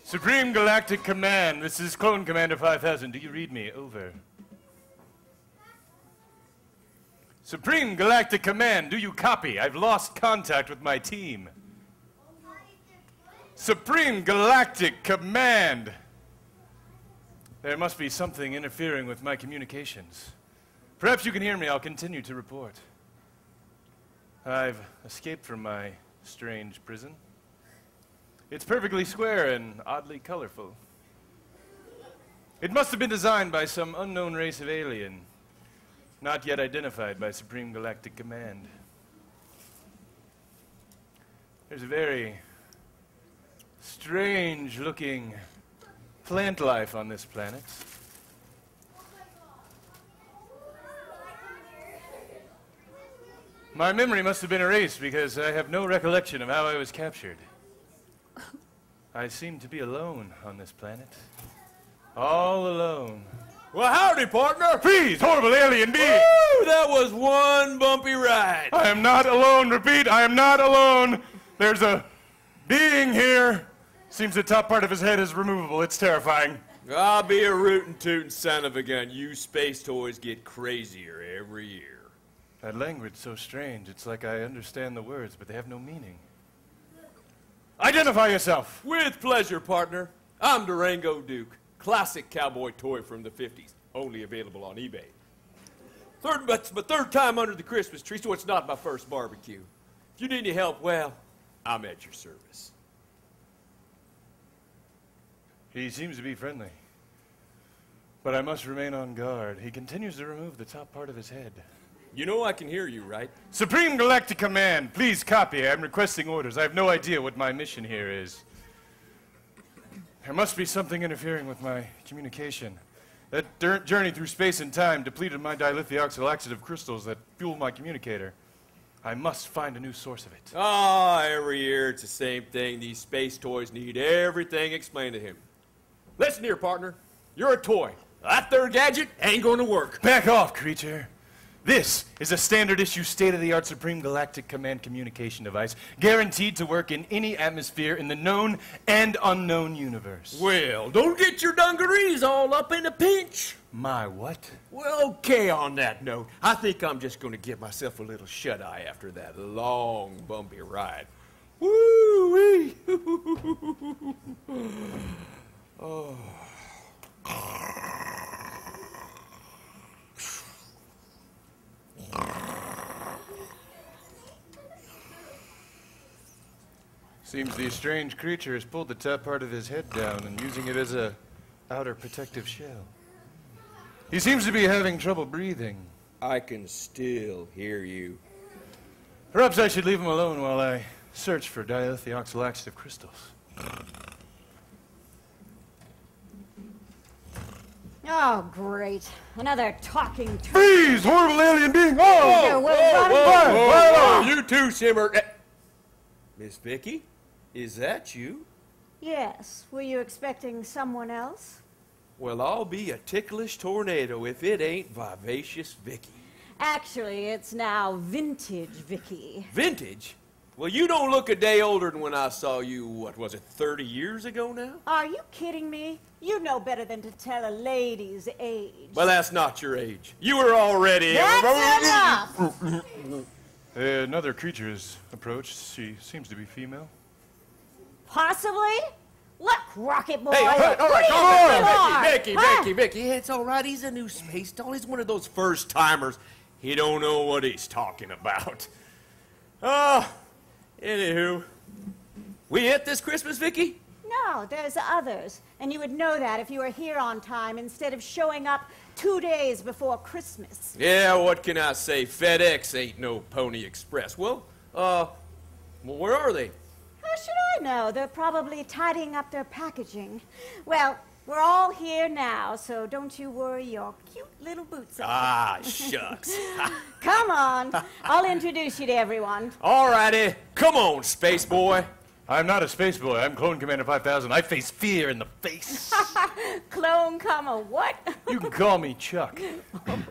Supreme Galactic Command, this is Clone Commander 5000. Do you read me? Over. Supreme Galactic Command, do you copy? I've lost contact with my team. Supreme Galactic Command. There must be something interfering with my communications. Perhaps you can hear me. I'll continue to report. I've escaped from my strange prison. It's perfectly square and oddly colorful. It must have been designed by some unknown race of alien, not yet identified by Supreme Galactic Command. There's a very strange-looking plant life on this planet. My memory must have been erased because I have no recollection of how I was captured. I seem to be alone on this planet. All alone. Well, howdy, partner. Please, horrible alien being. Woo, that was one bumpy ride. I am not alone. Repeat, I am not alone. There's a being here. Seems the top part of his head is removable. It's terrifying. I'll be a rootin' tootin' son of a gun. You space toys get crazier every year. That language so strange. It's like I understand the words, but they have no meaning. Identify yourself. With pleasure, partner. I'm Durango Duke. Classic cowboy toy from the 50s. Only available on eBay. It's my third time under the Christmas tree, so it's not my first barbecue. If you need any help, well, I'm at your service. He seems to be friendly. But I must remain on guard. He continues to remove the top part of his head. You know I can hear you, right? Supreme Galactic Command, please copy. I'm requesting orders. I have no idea what my mission here is. There must be something interfering with my communication. That journey through space and time depleted my dilithium laxative crystals that fuel my communicator. I must find a new source of it. Ah, every year it's the same thing. These space toys need everything explained to him. Listen here, partner. You're a toy. That third gadget ain't going to work. Back off, creature. This is a standard issue state-of-the-art Supreme Galactic Command communication device guaranteed to work in any atmosphere in the known and unknown universe. Well, don't get your dungarees all up in a pinch. My what? Well, okay, on that note, I think I'm just going to give myself a little shut-eye after that long, bumpy ride. Woo-wee! Oh. Seems the strange creature has pulled the top part of his head down and using it as a outer protective shell. He seems to be having trouble breathing. I can still hear you. Perhaps I should leave him alone while I search for dilithium crystals. Oh, great. Another talking turtle. Freeze! Horrible alien being! Whoa! Whoa! You too, Simmer. Miss Vicky, is that you? Yes. Were you expecting someone else? Well, I'll be a ticklish tornado if it ain't Vivacious Vicky. Actually, it's now Vintage Vicky. Vintage? Well, you don't look a day older than when I saw you, what was it, 30 years ago now? Are you kidding me? You know better than to tell a lady's age. Well, that's not your age. You were already... That's enough! Another creature has approached. She seems to be female. Possibly? Look, Rocket Boy. Hey, all right, what do you think you are? Vicky, it's all right. He's a new space doll. He's one of those first-timers. He don't know what he's talking about. Anywho, we hit this Christmas, Vicky? No, there's others. And you would know that if you were here on time instead of showing up 2 days before Christmas. Yeah, what can I say? FedEx ain't no Pony Express. Well, where are they? How should I know? They're probably tidying up their packaging. Well, we're all here now, so don't you worry your cute little boots off. Ah, shucks. Come on. I'll introduce you to everyone. All righty. Come on, space boy. I'm not a space boy. I'm Clone Commander 5000. I face fear in the face. Clone comma what? You can call me Chuck.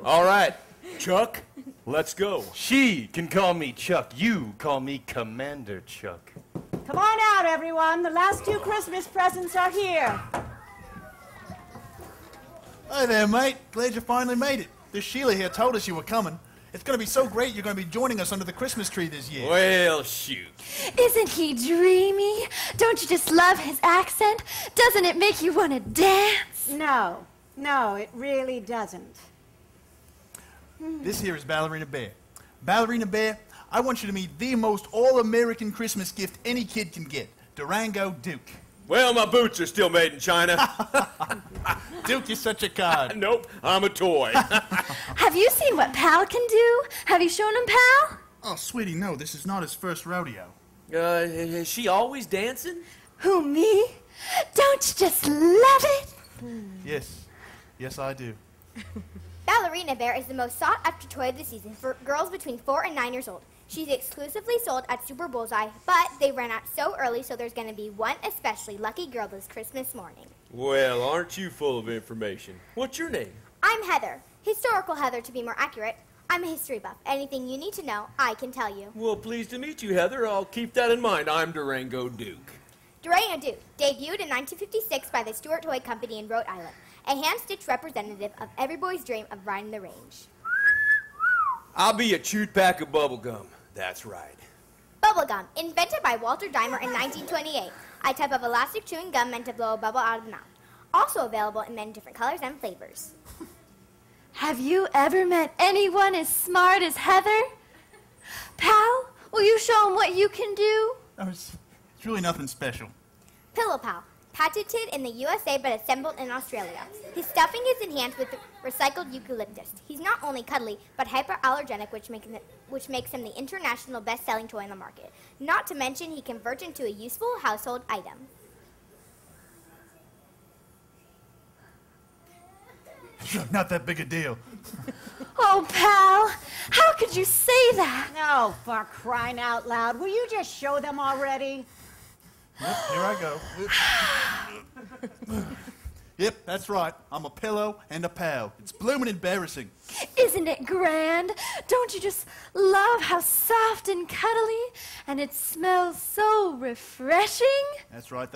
All right. Chuck, let's go. She can call me Chuck. You call me Commander Chuck. Come on out, everyone. The last 2 Christmas presents are here. Hi there, mate. Glad you finally made it. This Sheila here told us you were coming. It's going to be so great you're going to be joining us under the Christmas tree this year. Well, shoot. Isn't he dreamy? Don't you just love his accent? Doesn't it make you want to dance? No, it really doesn't. This here is Ballerina Bear. Ballerina Bear, I want you to meet the most all-American Christmas gift any kid can get, Durango Duke. Well, my boots are still made in China. Duke, you're such a cod. Nope, I'm a toy. Have you seen what Pal can do? Have you shown him Pal? Oh, sweetie, no, this is not his first rodeo. Is she always dancing? Who, me? Don't you just love it? Yes, I do. Ballerina Bear is the most sought-after toy of the season for girls between 4 and 9 years old. She's exclusively sold at Super Bullseye, but they ran out so early, so there's going to be one especially lucky girl this Christmas morning. Well, aren't you full of information? What's your name? I'm Heather. Historical Heather, to be more accurate. I'm a history buff. Anything you need to know, I can tell you. Well, pleased to meet you, Heather. I'll keep that in mind. I'm Durango Duke. Durango Duke, debuted in 1956 by the Stewart Toy Company in Rhode Island, a hand-stitched representative of every boy's dream of riding the range. I'll be a chewed pack of bubble gum. That's right. Bubblegum, invented by Walter Dimer in 1928, a type of elastic chewing gum meant to blow a bubble out of the mouth. Also available in many different colors and flavors. Have you ever met anyone as smart as Heather? Pal, will you show him what you can do? No, it's really nothing special. Pillow Pal, patented in the USA but assembled in Australia. His stuffing is enhanced with recycled eucalyptus. He's not only cuddly, but hyperallergenic, which makes him the international best-selling toy on the market. Not to mention, he converts into a useful household item. Not that big a deal. Oh, Pal, how could you say that? Oh, for crying out loud. Will you just show them already? Yep, here I go. Yep, that's right. I'm a pillow and a pal. It's bloomin' embarrassing. Isn't it grand? Don't you just love how soft and cuddly, and it smells so refreshing? That's right.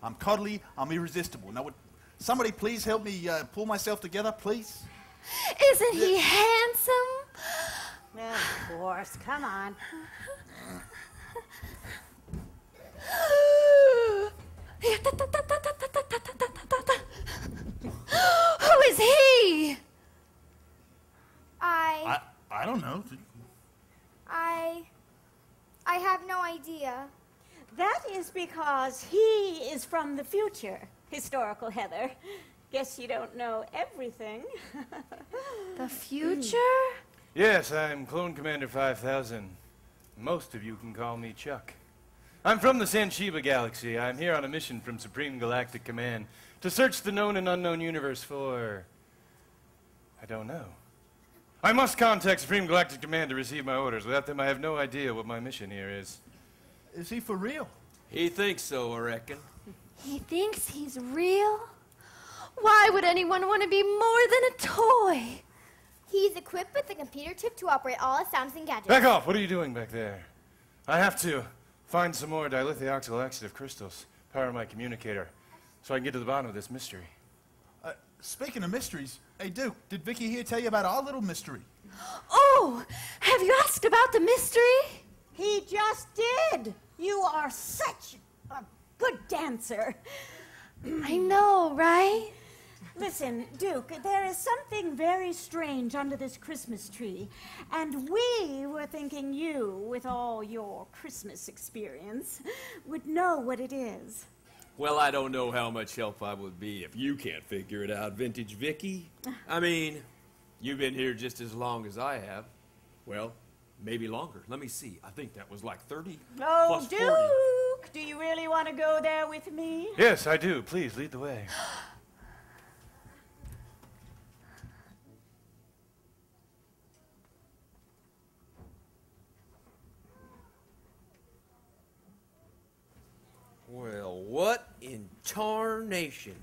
I'm cuddly, I'm irresistible. Now, would somebody please help me pull myself together, please? Isn't he handsome? Of course, come on. Who is he? I don't know. I have no idea. That is because he is from the future, Historical Heather. Guess you don't know everything. The future? Yes, I'm Clone Commander 5000. Most of you can call me Chuck. I'm from the Sanchiba Galaxy. I'm here on a mission from Supreme Galactic Command to search the known and unknown universe for... I don't know. I must contact Supreme Galactic Command to receive my orders. Without them, I have no idea what my mission here is. Is he for real? He thinks so, I reckon. He thinks he's real? Why would anyone want to be more than a toy? He's equipped with a computer chip to operate all his sounds and gadgets. Back off! What are you doing back there? I have to find some more dilithium laxative crystals, power my communicator, so I can get to the bottom of this mystery. Speaking of mysteries, hey Duke, did Vicky here tell you about our little mystery? Oh, have you asked about the mystery? He just did. You are such a good dancer. I know, right? Listen, Duke, there is something very strange under this Christmas tree, and we were thinking you, with all your Christmas experience, would know what it is. Well, I don't know how much help I would be if you can't figure it out, Vintage Vicky. I mean, you've been here just as long as I have. Well, maybe longer. Let me see. I think that was like 30 Oh, plus 40. Duke, do you really want to go there with me? Yes, I do. Please, lead the way. Well, what in tarnation?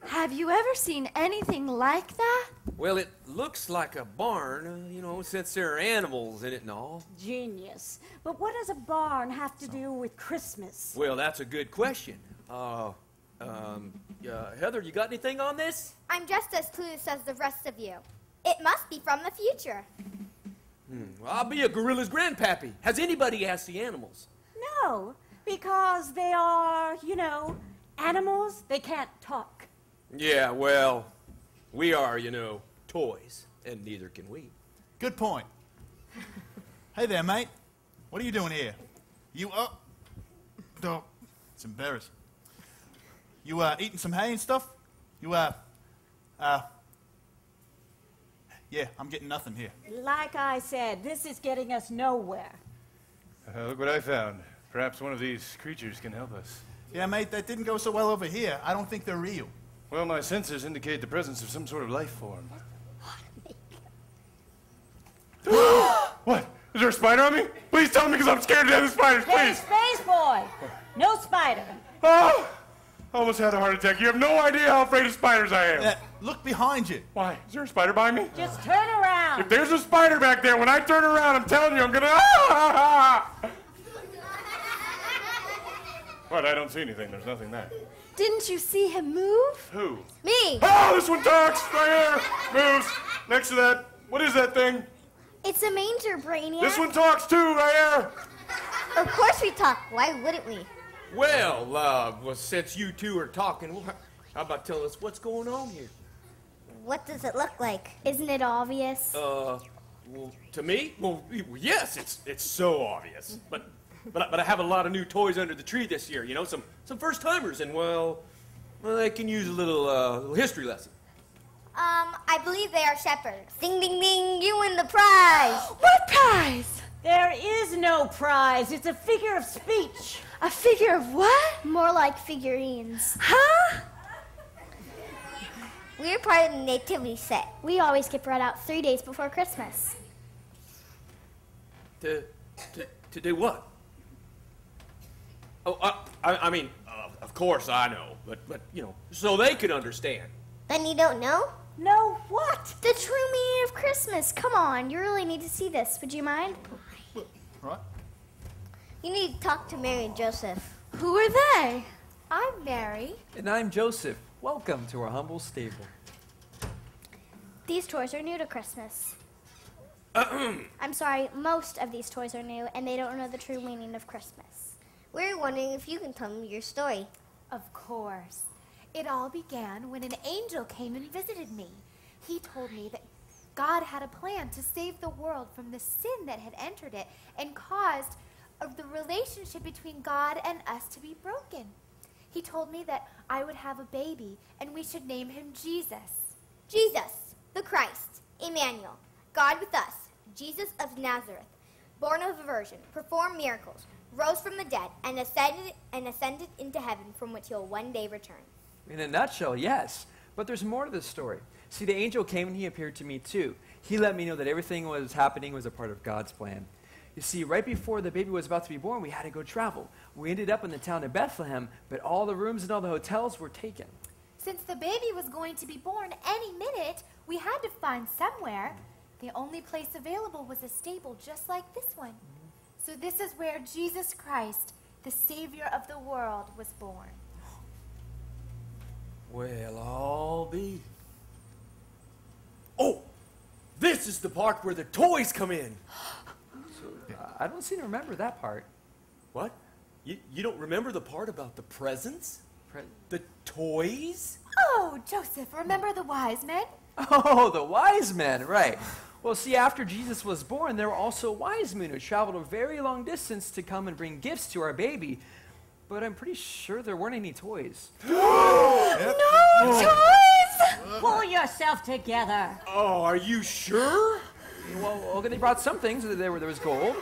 Have you ever seen anything like that? Well, it looks like a barn, you know, since there are animals in it and all. Genius. But what does a barn have to do with Christmas? Well, that's a good question. Heather, you got anything on this? I'm just as clueless as the rest of you. It must be from the future. Well, I'll be a gorilla's grandpappy. Has anybody asked the animals? No, because they are, animals. They can't talk. Yeah, well, we are, toys, and neither can we. Good point. Hey there, mate. What are you doing here? You up? Don't. It's embarrassing. You eating some hay and stuff? Yeah, I'm getting nothing here. Like I said, this is getting us nowhere. Look what I found. Perhaps one of these creatures can help us. Yeah, mate, that didn't go so well over here. I don't think they're real. Well, my sensors indicate the presence of some sort of life form. What? Is there a spider on me? Please tell me, because I'm scared to death of spiders, Hey, please! Space Boy! No spider. Oh! I almost had a heart attack. You have no idea how afraid of spiders I am. Look behind you. Why? Is there a spider behind me? Just turn around. If there's a spider back there, when I turn around, I'm telling you, I'm gonna... What? I don't see anything. There's nothing there. Didn't you see him move? Who? Me! Oh, this one talks! Right here! Moves! Next to that. What is that thing? It's a manger, Brainiac. This one talks too, right Of course we talk. Why wouldn't we? Well, since you two are talking, how about telling us what's going on here? What does it look like? Isn't it obvious? Well, to me? Well, yes, it's so obvious. But I have a lot of new toys under the tree this year, some first-timers, and, well, they can use a little history lesson. I believe they are shepherds. Ding, ding, ding, you win the prize! What prize? There is no prize. It's a figure of speech. A figure of what? More like figurines. Huh? We're part of the nativity set. We always get brought out 3 days before Christmas. To do what? Oh, I mean, of course I know, but so they can understand. Then you don't know? No what? The true meaning of Christmas. Come on, you really need to see this. Would you mind? Right? You need to talk to Mary and Joseph. Who are they? I'm Mary. And I'm Joseph. Welcome to our humble stable. These toys are new to Christmas. I'm sorry, most of these toys are new, and they don't know the true meaning of Christmas. We're wondering if you can tell them your story. Of course. It all began when an angel came and visited me. He told me that God had a plan to save the world from the sin that had entered it and caused the relationship between God and us to be broken. He told me that I would have a baby and we should name him Jesus. Jesus, the Christ, Emmanuel, God with us, Jesus of Nazareth, born of a virgin, performed miracles, rose from the dead, and ascended into heaven, from which he'll one day return. In a nutshell, yes. But there's more to this story. See, the angel came and he appeared to me too. He let me know that everything was happening was a part of God's plan. You see, right before the baby was about to be born, we had to go travel. We ended up in the town of Bethlehem, but all the rooms and all the hotels were taken. Since the baby was going to be born any minute, we had to find somewhere. The only place available was a stable just like this one. So this is where Jesus Christ, the Savior of the world, was born. Well, I'll be. Oh, this is the part where the toys come in. I don't seem to remember that part. What? You don't remember the part about the presents? The toys? Oh, Joseph, remember the wise men? Oh, the wise men, right. Well, see, after Jesus was born, there were also wise men who traveled a very long distance to come and bring gifts to our baby. But I'm pretty sure there weren't any toys. No toys! Pull yourself together. Oh, are you sure? Well, okay, they brought some things. There was gold,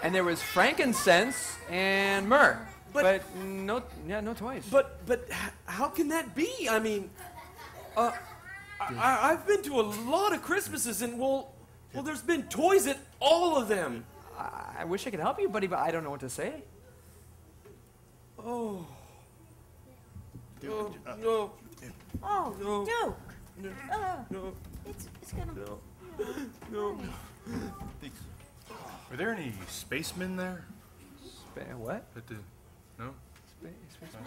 and there was frankincense and myrrh. But no toys. But how can that be? I mean, I've been to a lot of Christmases, and well, there's been toys at all of them. I wish I could help you, buddy, but I don't know what to say. Oh. No. Oh, No. Duke. No. It's gonna. No. Thanks. Are there any spacemen there? What? No? Spaceman?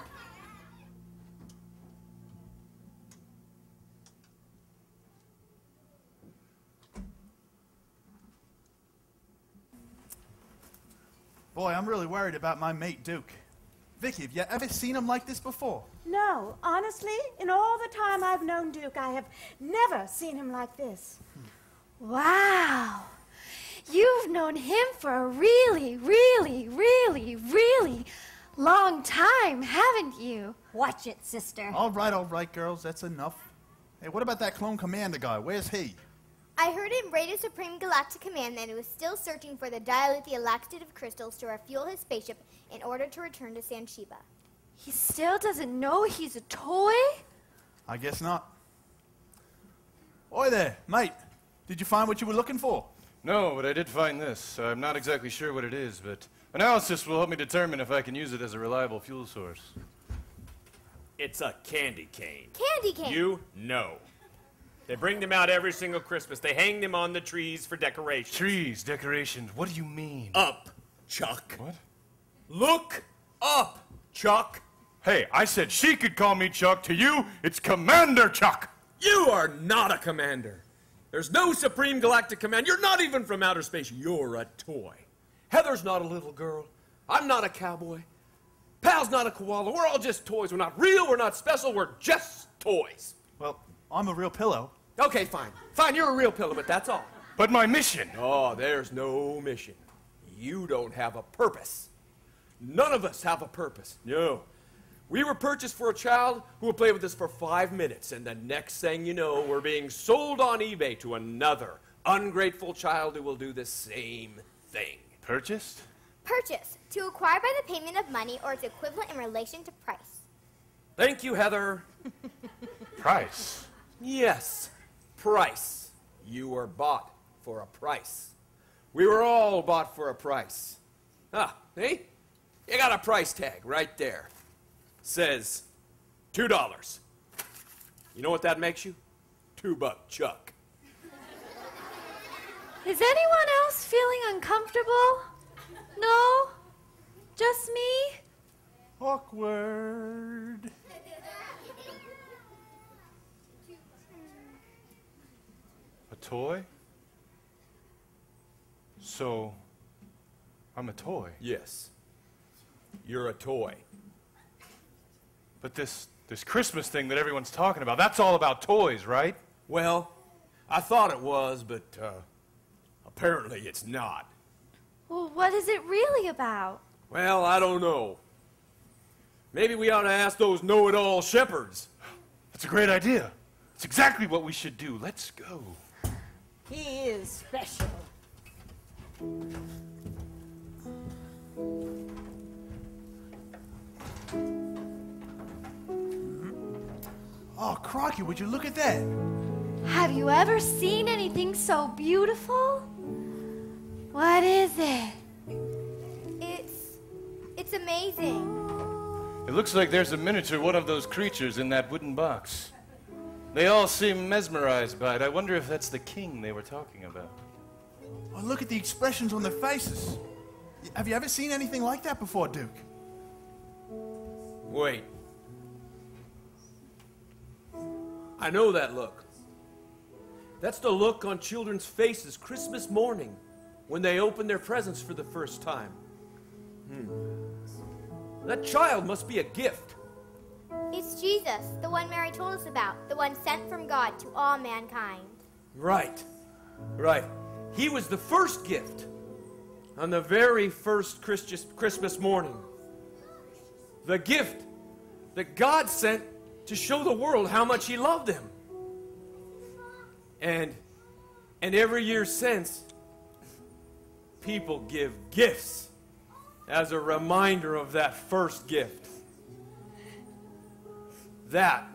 Boy, I'm really worried about my mate Duke. Vicky, have you ever seen him like this before? No, honestly, in all the time I've known Duke, I have never seen him like this. Wow. You've known him for a really, really, really, really long time, haven't you? Watch it, sister. All right, girls, that's enough. Hey, what about that clone commander guy? Where's he? I heard him raid a Supreme Galactic Command that he was still searching for the dilithium laxative crystals to refuel his spaceship in order to return to Sansheba. He still doesn't know he's a toy? I guess not. Oi there, mate. Did you find what you were looking for? No, but I did find this. I'm not exactly sure what it is, but analysis will help me determine if I can use it as a reliable fuel source. It's a candy cane. Candy cane! You know. They bring them out every single Christmas. They hang them on the trees for decoration. Trees, decorations, what do you mean? Up, Chuck. What? Look up, Chuck. Hey, I said she could call me Chuck. To you, it's Commander Chuck. You are not a commander. There's no Supreme Galactic Command. You're not even from outer space. You're a toy. Heather's not a little girl. I'm not a cowboy. Pal's not a koala. We're all just toys. We're not real. We're not special. We're just toys. Well, I'm a real pillow. Okay, fine. Fine, you're a real pillow, but that's all. But my mission. Oh, there's no mission. You don't have a purpose. None of us have a purpose. No. We were purchased for a child who will play with us for 5 minutes, and the next thing you know, we're being sold on eBay to another ungrateful child who will do the same thing. Purchased? Purchase, to acquire by the payment of money or its equivalent in relation to price. Thank you, Heather. Price. Yes, price. You were bought for a price. We were all bought for a price. Ah, see? You got a price tag right there. Says $2. You know what that makes you? $2 Chuck. Is anyone else feeling uncomfortable? No? Just me? Awkward. A toy? So, I'm a toy. Yes. You're a toy. But this Christmas thing that everyone's talking about, that's all about toys, right? Well, I thought it was, but apparently it's not. Well, what is it really about? Well, I don't know. Maybe we ought to ask those know-it-all shepherds. That's a great idea. It's exactly what we should do. Let's go. He is special. Oh, crocky, would you look at that? Have you ever seen anything so beautiful? What is it? It's amazing. It looks like there's a miniature one of those creatures in that wooden box. They all seem mesmerized by it. I wonder if that's the king they were talking about. Oh, look at the expressions on their faces. Have you ever seen anything like that before, Duke? Wait. I know that look. That's the look on children's faces Christmas morning when they open their presents for the first time. That child must be a gift. It's Jesus, the one Mary told us about, the one sent from God to all mankind. Right. He was the first gift on the very first Christmas morning. The gift that God sent to show the world how much he loved them. And every year since, people give gifts as a reminder of that first gift. That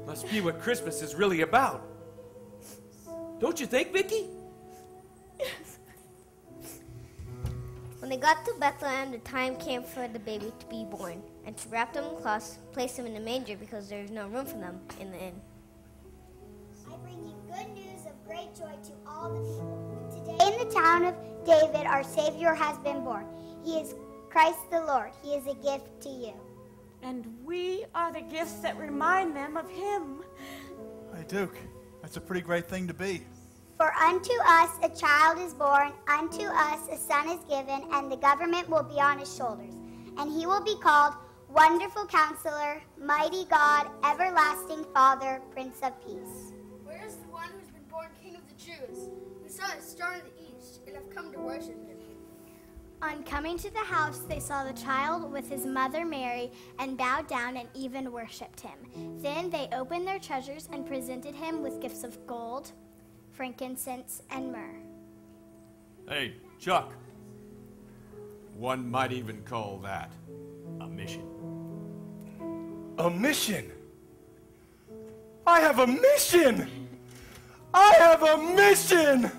must be what Christmas is really about. Don't you think, Vicky? When they got to Bethlehem, the time came for the baby to be born, and she wrapped him in cloths, placed him in a manger because there was no room for them in the inn. I bring you good news great joy to all the people. Today in the town of David, our Savior has been born. He is Christ the Lord. He is a gift to you. And we are the gifts that remind them of him. Hey, Duke, that's a pretty great thing to be. For unto us a child is born, unto us a son is given, and the government will be on his shoulders. And he will be called Wonderful Counselor, Mighty God, Everlasting Father, Prince of Peace. Where is the one who's been born King of the Jews? We saw his star in the east and have come to worship him. On coming to the house, they saw the child with his mother Mary and bowed down and even worshipped him. Then they opened their treasures and presented him with gifts of gold, frankincense, and myrrh. Hey, Chuck. One might even call that a mission. A mission? I have a mission! I have a mission!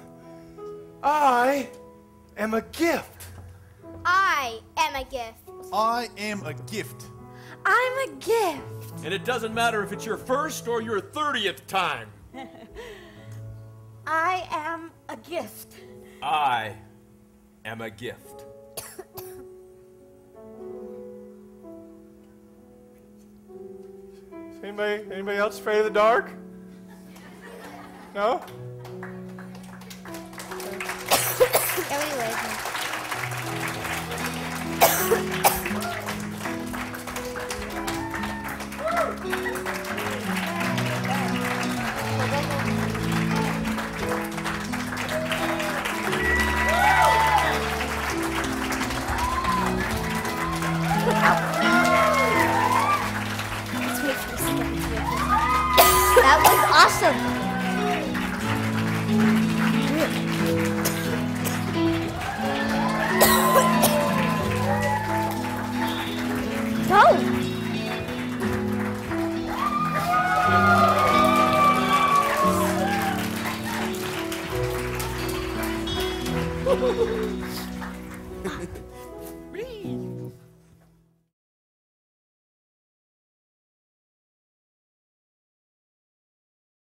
I am a gift. I am a gift. I am a gift. I'm a gift. And it doesn't matter if it's your first or your 30th time. I am a gift. I am a gift. Anybody else afraid of the dark? No? That was awesome. Go!